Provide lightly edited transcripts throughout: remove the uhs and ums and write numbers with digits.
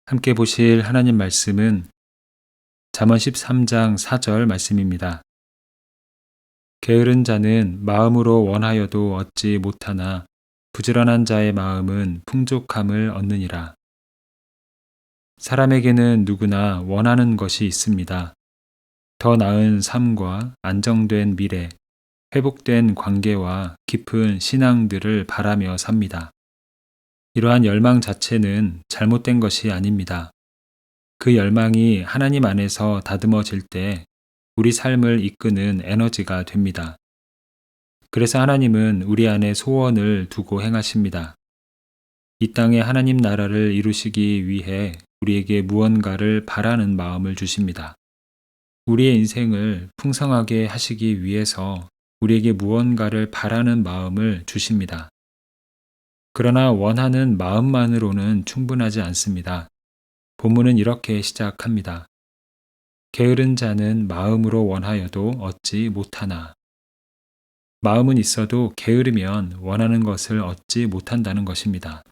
함께 보실 하나님 말씀은 잠언 13장 4절 말씀입니다. 게으른 자는 마음으로 원하여도 얻지 못하나 부지런한 자의 마음은 풍족함을 얻느니라. 사람에게는 누구나 원하는 것이 있습니다. 더 나은 삶과 안정된 미래, 회복된 관계와 깊은 신앙들을 바라며 삽니다. 이러한 열망 자체는 잘못된 것이 아닙니다. 그 열망이 하나님 안에서 다듬어질 때 우리 삶을 이끄는 에너지가 됩니다. 그래서 하나님은 우리 안에 소원을 두고 행하십니다. 이 땅에 하나님 나라를 이루시기 위해 우리에게 무언가를 바라는 마음을 주십니다. 우리의 인생을 풍성하게 하시기 위해서 우리에게 무언가를 바라는 마음을 주십니다. 그러나 원하는 마음만으로는 충분하지 않습니다. 본문은 이렇게 시작합니다. 게으른 자는 마음으로 원하여도 얻지 못하나. 마음은 있어도 게으르면 원하는 것을 얻지 못한다는 것입니다.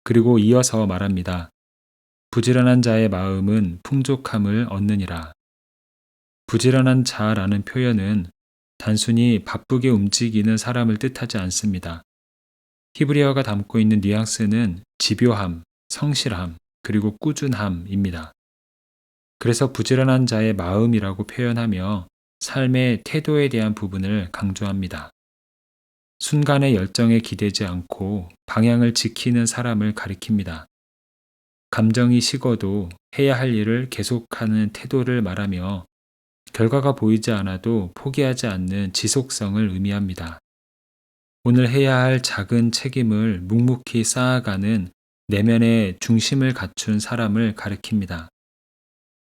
그리고 이어서 말합니다. 부지런한 자의 마음은 풍족함을 얻느니라. 부지런한 자라는 표현은 단순히 바쁘게 움직이는 사람을 뜻하지 않습니다. 히브리어가 담고 있는 뉘앙스는 집요함, 성실함, 그리고 꾸준함입니다. 그래서 부지런한 자의 마음이라고 표현하며 삶의 태도에 대한 부분을 강조합니다. 순간의 열정에 기대지 않고 방향을 지키는 사람을 가리킵니다. 감정이 식어도 해야 할 일을 계속하는 태도를 말하며 결과가 보이지 않아도 포기하지 않는 지속성을 의미합니다. 오늘 해야 할 작은 책임을 묵묵히 쌓아가는 내면의 중심을 갖춘 사람을 가리킵니다.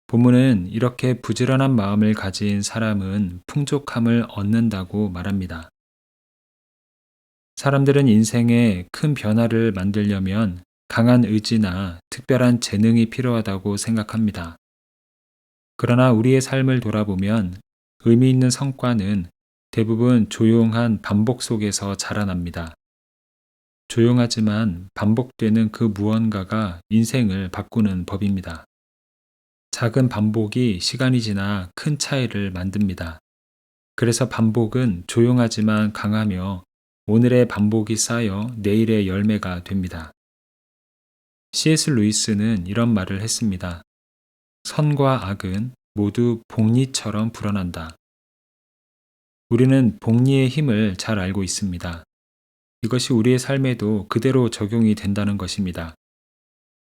본문은 이렇게 부지런한 마음을 가진 사람은 풍족함을 얻는다고 말합니다. 사람들은 인생에 큰 변화를 만들려면 강한 의지나 특별한 재능이 필요하다고 생각합니다. 그러나 우리의 삶을 돌아보면 의미 있는 성과는 대부분 조용한 반복 속에서 자라납니다. 조용하지만 반복되는 그 무언가가 인생을 바꾸는 법입니다. 작은 반복이 시간이 지나 큰 차이를 만듭니다. 그래서 반복은 조용하지만 강하며 오늘의 반복이 쌓여 내일의 열매가 됩니다. C.S. 루이스는 이런 말을 했습니다. 선과 악은 모두 복리처럼 불어난다. 우리는 복리의 힘을 잘 알고 있습니다. 이것이 우리의 삶에도 그대로 적용이 된다는 것입니다.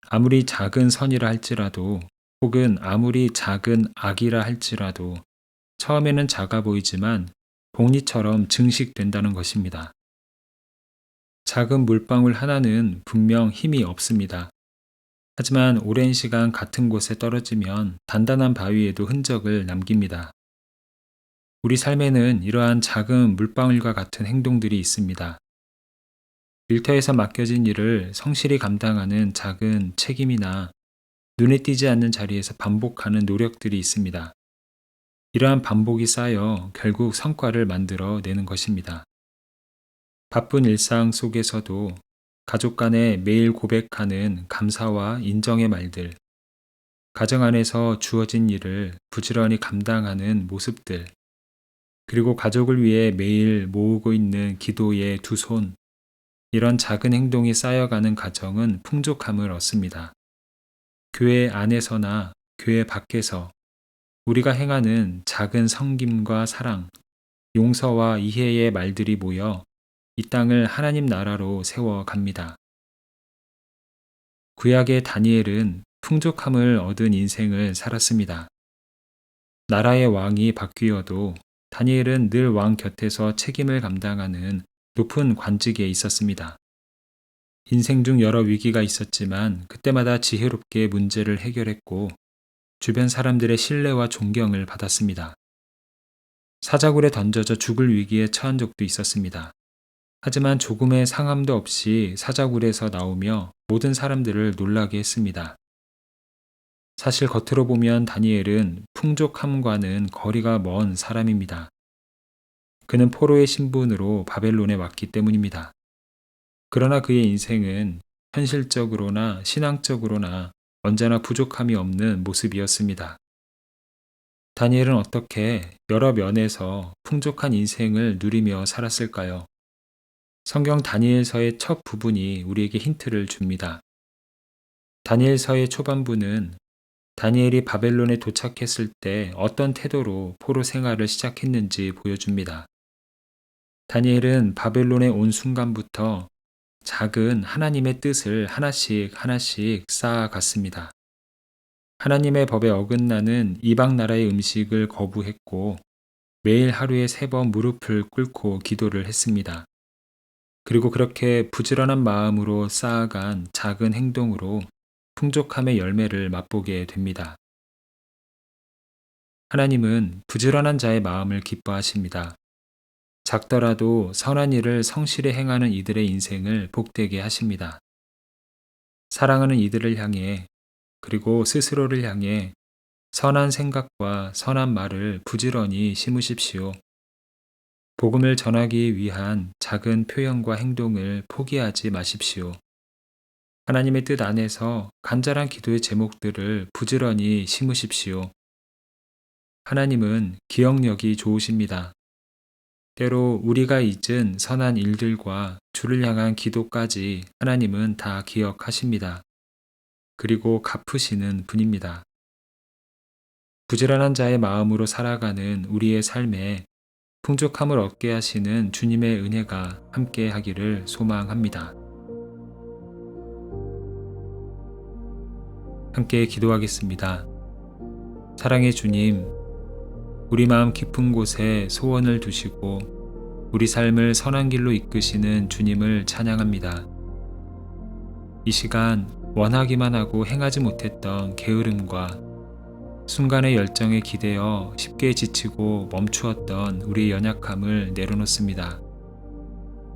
아무리 작은 선이라 할지라도 혹은 아무리 작은 악이라 할지라도 처음에는 작아 보이지만 복리처럼 증식된다는 것입니다. 작은 물방울 하나는 분명 힘이 없습니다. 하지만 오랜 시간 같은 곳에 떨어지면 단단한 바위에도 흔적을 남깁니다. 우리 삶에는 이러한 작은 물방울과 같은 행동들이 있습니다. 일터에서 맡겨진 일을 성실히 감당하는 작은 책임이나 눈에 띄지 않는 자리에서 반복하는 노력들이 있습니다. 이러한 반복이 쌓여 결국 성과를 만들어 내는 것입니다. 바쁜 일상 속에서도 가족 간에 매일 고백하는 감사와 인정의 말들, 가정 안에서 주어진 일을 부지런히 감당하는 모습들, 그리고 가족을 위해 매일 모으고 있는 기도의 두 손, 이런 작은 행동이 쌓여가는 가정은 풍족함을 얻습니다. 교회 안에서나 교회 밖에서 우리가 행하는 작은 섬김과 사랑, 용서와 이해의 말들이 모여 이 땅을 하나님 나라로 세워갑니다. 구약의 다니엘은 풍족함을 얻은 인생을 살았습니다. 나라의 왕이 바뀌어도 다니엘은 늘 왕 곁에서 책임을 감당하는 높은 관직에 있었습니다. 인생 중 여러 위기가 있었지만 그때마다 지혜롭게 문제를 해결했고 주변 사람들의 신뢰와 존경을 받았습니다. 사자굴에 던져져 죽을 위기에 처한 적도 있었습니다. 하지만 조금의 상함도 없이 사자굴에서 나오며 모든 사람들을 놀라게 했습니다. 사실 겉으로 보면 다니엘은 풍족함과는 거리가 먼 사람입니다. 그는 포로의 신분으로 바벨론에 왔기 때문입니다. 그러나 그의 인생은 현실적으로나 신앙적으로나 언제나 부족함이 없는 모습이었습니다. 다니엘은 어떻게 여러 면에서 풍족한 인생을 누리며 살았을까요? 성경 다니엘서의 첫 부분이 우리에게 힌트를 줍니다. 다니엘서의 초반부는 다니엘이 바벨론에 도착했을 때 어떤 태도로 포로 생활을 시작했는지 보여줍니다. 다니엘은 바벨론에 온 순간부터 작은 하나님의 뜻을 하나씩 하나씩 쌓아갔습니다. 하나님의 법에 어긋나는 이방 나라의 음식을 거부했고 매일 하루에 3번 무릎을 꿇고 기도를 했습니다. 그리고 그렇게 부지런한 마음으로 쌓아간 작은 행동으로 풍족함의 열매를 맛보게 됩니다. 하나님은 부지런한 자의 마음을 기뻐하십니다. 작더라도 선한 일을 성실히 행하는 이들의 인생을 복되게 하십니다. 사랑하는 이들을 향해 그리고 스스로를 향해 선한 생각과 선한 말을 부지런히 심으십시오. 복음을 전하기 위한 작은 표현과 행동을 포기하지 마십시오. 하나님의 뜻 안에서 간절한 기도의 제목들을 부지런히 심으십시오. 하나님은 기억력이 좋으십니다. 때로 우리가 잊은 선한 일들과 주를 향한 기도까지 하나님은 다 기억하십니다. 그리고 갚으시는 분입니다. 부지런한 자의 마음으로 살아가는 우리의 삶에 풍족함을 얻게 하시는 주님의 은혜가 함께 하기를 소망합니다. 함께 기도하겠습니다. 사랑의 주님, 우리 마음 깊은 곳에 소원을 두시고 우리 삶을 선한 길로 이끄시는 주님을 찬양합니다. 이 시간 원하기만 하고 행하지 못했던 게으름과 순간의 열정에 기대어 쉽게 지치고 멈추었던 우리의 연약함을 내려놓습니다.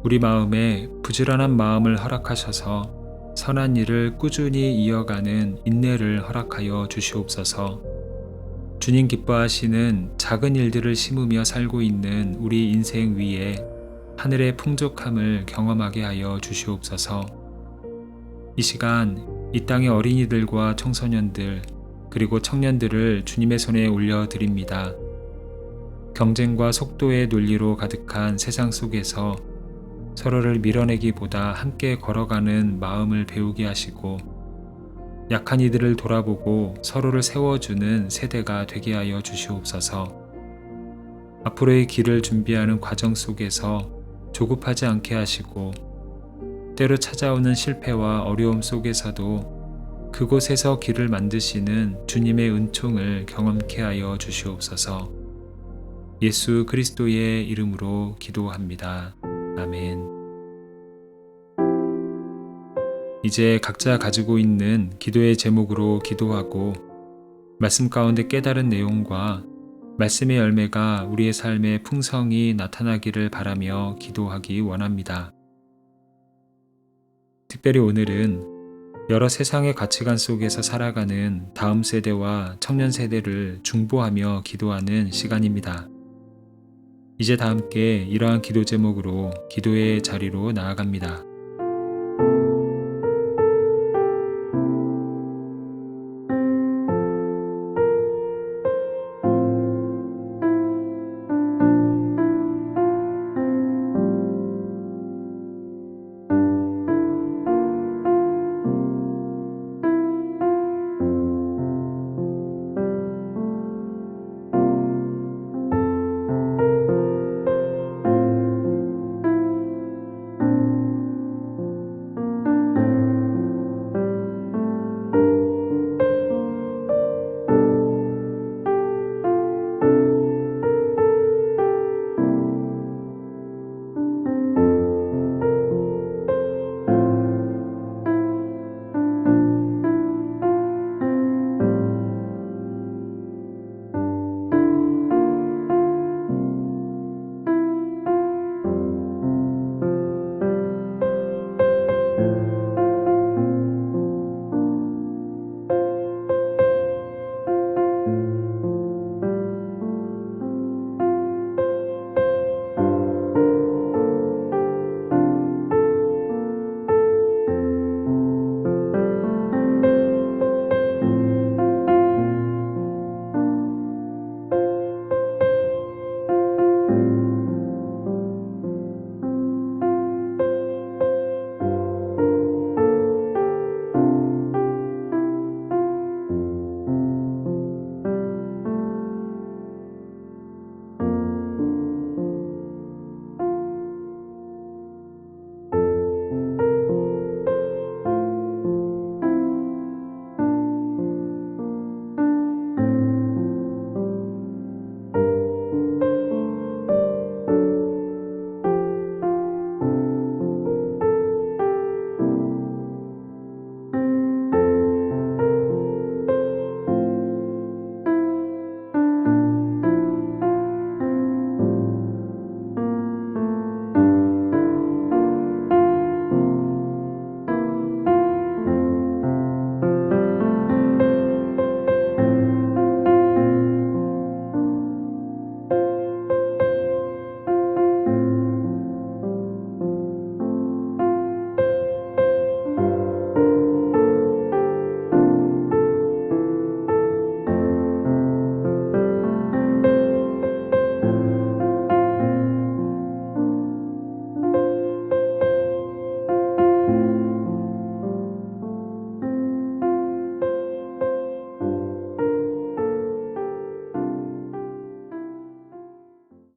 우리 마음에 부지런한 마음을 허락하셔서 선한 일을 꾸준히 이어가는 인내를 허락하여 주시옵소서. 주님 기뻐하시는 작은 일들을 심으며 살고 있는 우리 인생 위에 하늘의 풍족함을 경험하게 하여 주시옵소서. 이 시간 이 땅의 어린이들과 청소년들 그리고 청년들을 주님의 손에 올려드립니다. 경쟁과 속도의 논리로 가득한 세상 속에서 서로를 밀어내기보다 함께 걸어가는 마음을 배우게 하시고 약한 이들을 돌아보고 서로를 세워주는 세대가 되게 하여 주시옵소서. 앞으로의 길을 준비하는 과정 속에서 조급하지 않게 하시고 때로 찾아오는 실패와 어려움 속에서도 그곳에서 길을 만드시는 주님의 은총을 경험케 하여 주시옵소서. 예수 그리스도의 이름으로 기도합니다. 아멘. 이제 각자 가지고 있는 기도의 제목으로 기도하고 말씀 가운데 깨달은 내용과 말씀의 열매가 우리의 삶에 풍성히 나타나기를 바라며 기도하기 원합니다. 특별히 오늘은 여러 세상의 가치관 속에서 살아가는 다음 세대와 청년 세대를 중보하며 기도하는 시간입니다. 이제 다 함께 이러한 기도 제목으로 기도의 자리로 나아갑니다.